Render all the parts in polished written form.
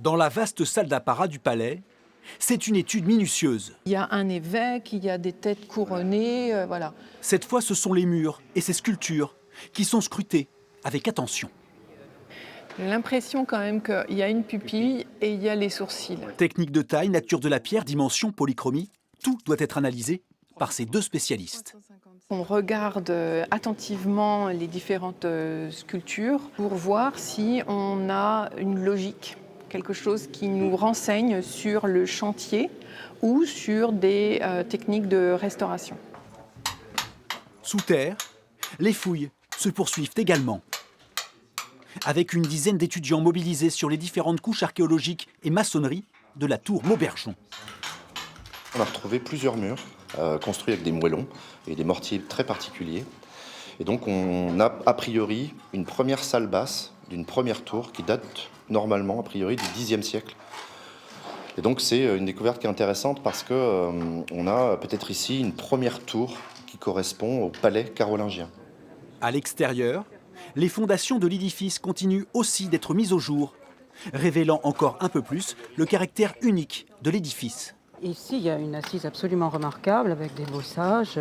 Dans la vaste salle d'apparat du palais, c'est une étude minutieuse. Il y a un évêque, il y a des têtes couronnées, voilà. Cette fois, ce sont les murs et ces sculptures qui sont scrutés avec attention. J'ai l'impression quand même qu'il y a une pupille et il y a les sourcils. Technique de taille, nature de la pierre, dimension, polychromie, tout doit être analysé par ces deux spécialistes. On regarde attentivement les différentes sculptures pour voir si on a une logique, quelque chose qui nous renseigne sur le chantier ou sur des techniques de restauration. Sous terre, les fouilles se poursuivent également. Avec une dizaine d'étudiants mobilisés sur les différentes couches archéologiques et maçonnerie de la tour Maubergeon. On a retrouvé plusieurs murs construits avec des moellons et des mortiers très particuliers. Et donc on a a priori une première salle basse d'une première tour qui date normalement a priori du Xe siècle. Et donc c'est une découverte qui est intéressante parce qu'on a peut-être ici une première tour qui correspond au palais carolingien. À l'extérieur, les fondations de l'édifice continuent aussi d'être mises au jour, révélant encore un peu plus le caractère unique de l'édifice. Ici, il y a une assise absolument remarquable avec des bossages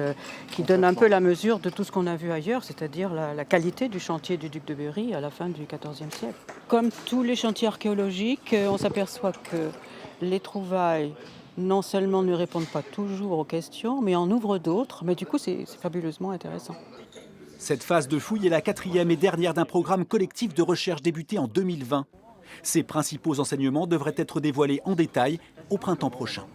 qui donnent un peu la mesure de tout ce qu'on a vu ailleurs, c'est-à-dire la qualité du chantier du duc de Berry à la fin du XIVe siècle. Comme tous les chantiers archéologiques, on s'aperçoit que les trouvailles non seulement ne répondent pas toujours aux questions, mais en ouvrent d'autres. Mais du coup, c'est fabuleusement intéressant. Cette phase de fouille est la quatrième et dernière d'un programme collectif de recherche débuté en 2020. Ses principaux enseignements devraient être dévoilés en détail au printemps prochain.